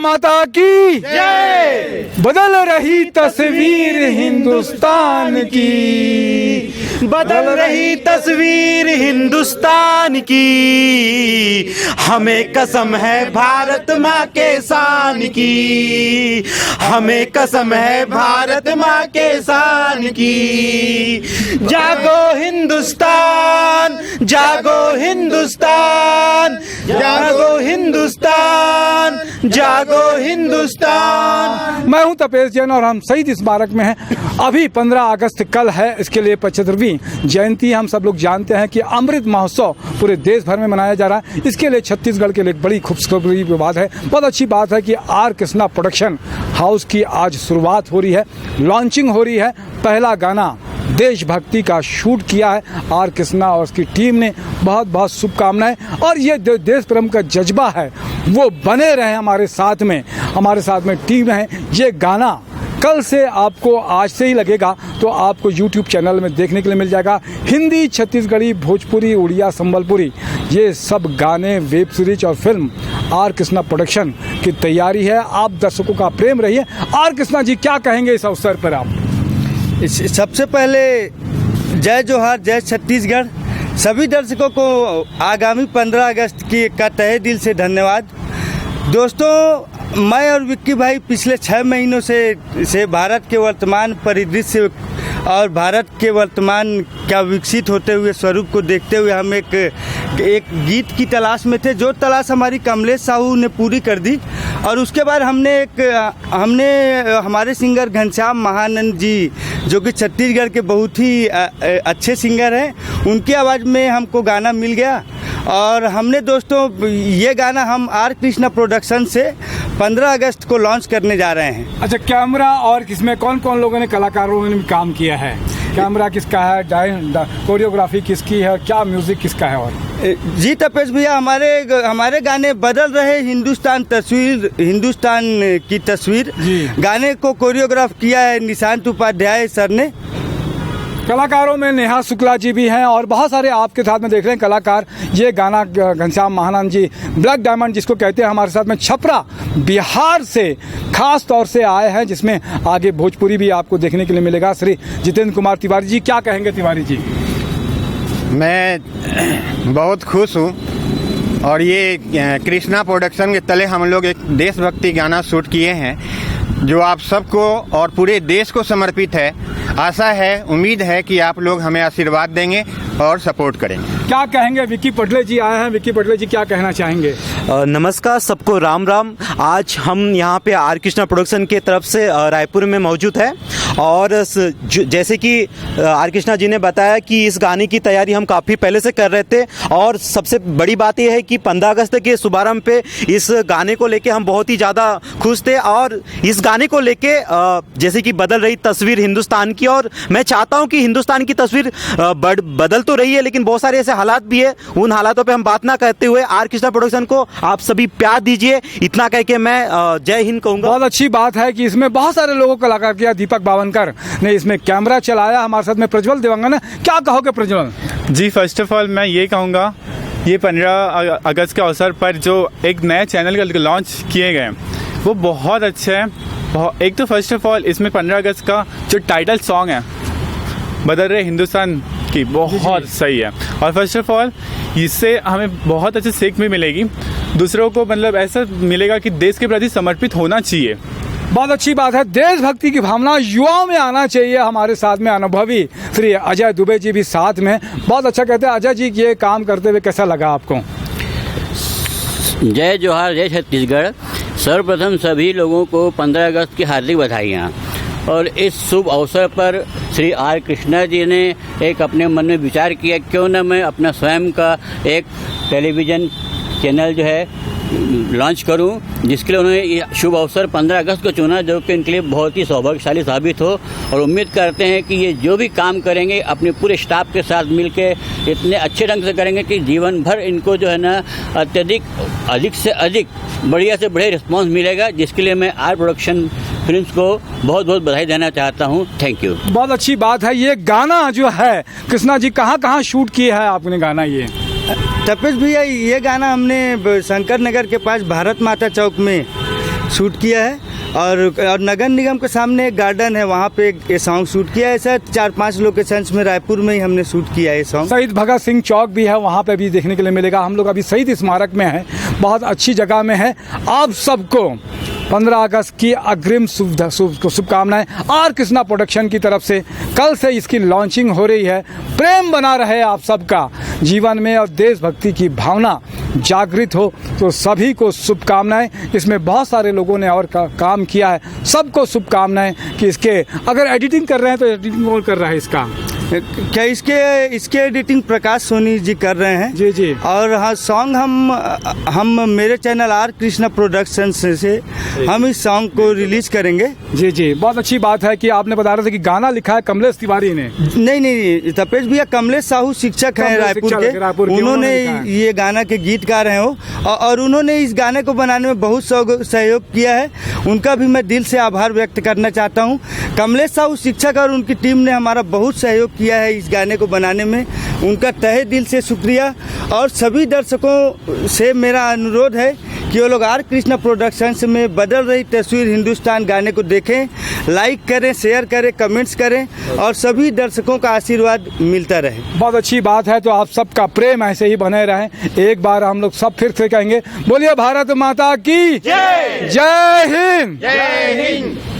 माता की जय। बदल रही तस्वीर हिंदुस्तान की, बदल रही तस्वीर हिंदुस्तान की, हमें कसम है भारत माँ के शान की, हमें कसम है भारत माँ के शान की। जागो हिंदुस्तान, जागो हिंदुस्तान, जागो हिंदुस्तान, जागो हिंदुस्तान। मैं हूं तपेश जैन और हम शहीद स्मारक में हैं। अभी 15 अगस्त कल है, इसके लिए 75वीं जयंती। हम सब लोग जानते हैं कि अमृत महोत्सव पूरे देश भर में मनाया जा रहा है। इसके लिए छत्तीसगढ़ के लिए एक बड़ी खूबसूरती बात है, बहुत अच्छी बात है कि आर कृष्णा प्रोडक्शन हाउस की आज शुरुआत हो रही है, लॉन्चिंग हो रही है। पहला गाना देशभक्ति का शूट किया है आर कृष्णा और उसकी टीम ने। बहुत बहुत शुभकामनाएं। और ये जो देश प्रेम का जज्बा है वो बने रहे हमारे साथ में टीम है। ये गाना कल से आपको, आज से ही लगेगा तो आपको YouTube चैनल में देखने के लिए मिल जाएगा। हिंदी, छत्तीसगढ़ी, भोजपुरी, उड़िया, संबलपुरी, ये सब गाने, वेब सीरीज और फिल्म आर कृष्णा प्रोडक्शन की तैयारी है। आप दर्शकों का प्रेम रहिए। आर कृष्णा जी क्या कहेंगे इस अवसर पर आप? सबसे पहले जय जोहार, जय छत्तीसगढ़। सभी दर्शकों को आगामी 15 अगस्त की का तहे दिल से धन्यवाद। दोस्तों, मैं और विक्की भाई पिछले 6 महीनों से भारत के वर्तमान परिदृश्य और भारत के वर्तमान क्या विकसित होते हुए स्वरूप को देखते हुए हम एक गीत की तलाश में थे, जो तलाश हमारी कमलेश साहू ने पूरी कर दी। और उसके बाद हमने हमारे सिंगर घनश्याम महानंद जी, जो कि छत्तीसगढ़ के बहुत ही अच्छे सिंगर हैं, उनकी आवाज़ में हमको गाना मिल गया। और हमने दोस्तों ये गाना हम आर कृष्णा प्रोडक्शन से 15 अगस्त को लॉन्च करने जा रहे हैं। अच्छा, कैमरा और किसमें कौन कौन लोगों ने, कलाकारों ने काम किया है? कैमरा किसका है, कोरियोग्राफी किसकी है, क्या म्यूजिक किसका है? और जी तपेश भैया, हमारे गाने बदल रहे हिंदुस्तान की तस्वीर गाने को कोरियोग्राफ किया है निशांत उपाध्याय सर ने। कलाकारों में नेहा शुक्ला जी भी हैं और बहुत सारे आपके साथ में देख रहे हैं कलाकार। ये गाना घनश्याम महानंद जी, ब्लैक डायमंड जिसको कहते हैं, हमारे साथ में छपरा बिहार से खास तौर से आए हैं, जिसमें आगे भोजपुरी भी आपको देखने के लिए मिलेगा। श्री जितेंद्र कुमार तिवारी जी, क्या कहेंगे तिवारी जी? मैं बहुत खुश हूँ और ये कृष्णा प्रोडक्शन के तले हम लोग एक देशभक्ति गाना शूट किए हैं जो आप सबको और पूरे देश को समर्पित है। आशा है, उम्मीद है कि आप लोग हमें आशीर्वाद देंगे और सपोर्ट करेंगे। क्या कहेंगे? विक्की पटले जी आए हैं। विक्की पटले जी क्या कहना चाहेंगे? नमस्कार सबको, राम राम। आज हम यहाँ पे आर कृष्णा प्रोडक्शन के तरफ से रायपुर में मौजूद है और जैसे कि आर कृष्णा जी ने बताया कि इस गाने की तैयारी हम काफ़ी पहले से कर रहे थे। और सबसे बड़ी बात यह है कि 15 अगस्त के शुभारंभ पे इस गाने को लेके हम बहुत ही ज़्यादा खुश थे। और इस गाने को लेके जैसे कि बदल रही तस्वीर हिंदुस्तान की, और मैं चाहता हूँ कि हिंदुस्तान की तस्वीर बदल तो रही है लेकिन बहुत सारे ऐसे हालात भी है, उन हालातों पे हम बात ना करते हुए आर कृष्णा प्रोडक्शन को आप सभी प्यार दीजिए। इतना कह के मैं जय हिंद कहूँगा। बहुत अच्छी बात है कि इसमें बहुत सारे लोगों को कलाकार किया। दीपक बावनकर ने इसमें कैमरा चलाया। हमारे साथ में प्रज्वल देवांगन है। क्या कहोगे प्रज्वल जी? फर्स्ट ऑफ ऑल मैं ये कहूँगा, ये 15 अगस्त के अवसर पर जो एक नया चैनल का लॉन्च किए गए वो बहुत अच्छे हैं। एक तो फर्स्ट ऑफ ऑल इसमें 15 अगस्त का जो टाइटल सॉन्ग है बदल रहे हिंदुस्तान की, बहुत सही है। और फर्स्ट ऑफ ऑल इससे हमें बहुत अच्छी सीख भी मिलेगी, दूसरों को मतलब ऐसा मिलेगा कि देश के प्रति समर्पित होना चाहिए। बहुत अच्छी बात है। देशभक्ति की भावना युवाओं में आना चाहिए। हमारे साथ में अनुभवी श्री अजय दुबे जी भी साथ में। बहुत अच्छा कहते हैं। अजय जी, ये काम करते हुए कैसा लगा आपको? जय जोहार, जय छत्तीसगढ़। सर्वप्रथम सभी लोगों को 15 अगस्त की हार्दिक बधाइयाँ। और इस शुभ अवसर पर श्री आर कृष्णा जी ने एक अपने मन में विचार किया, क्यों न मैं अपना स्वयं का एक टेलीविज़न चैनल जो है लॉन्च करूं, जिसके लिए उन्होंने ये शुभ अवसर 15 अगस्त को चुना, जो कि इनके लिए बहुत ही सौभाग्यशाली साबित हो। और उम्मीद करते हैं कि ये जो भी काम करेंगे अपने पूरे स्टाफ के साथ मिलके इतने अच्छे ढंग से करेंगे कि जीवन भर इनको जो है ना अधिक से अधिक बढ़िया से बढ़िया रिस्पॉन्स मिलेगा, जिसके लिए मैं आर प्रोडक्शन फिल्म्स को बहुत बहुत बधाई देना चाहता हूँ। Thank you. बहुत अच्छी बात है। ये गाना जो है कृष्णा जी, कहाँ शूट किया है आपने गाना? ये तपेश भैया, ये गाना हमने शंकर नगर के पास भारत माता चौक में शूट किया है। और नगर निगम के सामने एक गार्डन है, वहाँ पे ये सॉन्ग शूट किया है। ऐसा 4-5 लोकेशंस में रायपुर में ही हमने शूट किया है ये सॉन्ग। शहीद भगत सिंह चौक भी है, वहाँ पे भी देखने के लिए मिलेगा। हम लोग अभी शहीद स्मारक में हैं, बहुत अच्छी जगह में है। आप सबको 15 अगस्त की अग्रिम शुभकामनाएं आर कृष्णा प्रोडक्शन की तरफ से। कल से इसकी लॉन्चिंग हो रही है। प्रेम बना रहे आप सबका जीवन में और देशभक्ति की भावना जागृत हो, तो सभी को शुभकामनाएं। इसमें बहुत सारे लोगों ने और काम किया है, सबको शुभकामनाएं कि इसके अगर एडिटिंग कर रहे हैं तो एडिटिंग कौन कर रहा है इसका? क्या इसके एडिटिंग प्रकाश सोनी जी कर रहे हैं। जी जी। और हाँ, सॉन्ग हम मेरे चैनल आर कृष्णा प्रोडक्शन से हम इस सॉन्ग को रिलीज करेंगे। जी जी, बहुत अच्छी बात है कि आपने बता रहे थे कि गाना लिखा है कमलेश तिवारी ने। नहीं, तपेश भैया कमलेश साहू शिक्षक हैं रायपुर के, उन्होंने ये गाना के गीतकार हैं वो, और उन्होंने इस गाने को बनाने में बहुत सहयोग किया है। उनका भी मैं दिल से आभार व्यक्त करना चाहता हूँ। कमलेश साहू शिक्षक और उनकी टीम ने हमारा बहुत सहयोग किया है इस गाने को बनाने में, उनका तहे दिल से शुक्रिया। और सभी दर्शकों से मेरा अनुरोध है कि वो लोग आर कृष्णा प्रोडक्शंस में बदल रही तस्वीर हिंदुस्तान गाने को देखें, लाइक करें, शेयर करें, कमेंट्स करें और सभी दर्शकों का आशीर्वाद मिलता रहे। बहुत अच्छी बात है, तो आप सबका प्रेम ऐसे ही बने रहे। एक बार हम लोग सब फिर से कहेंगे, बोलिए भारत माता की जय, जय हिंद।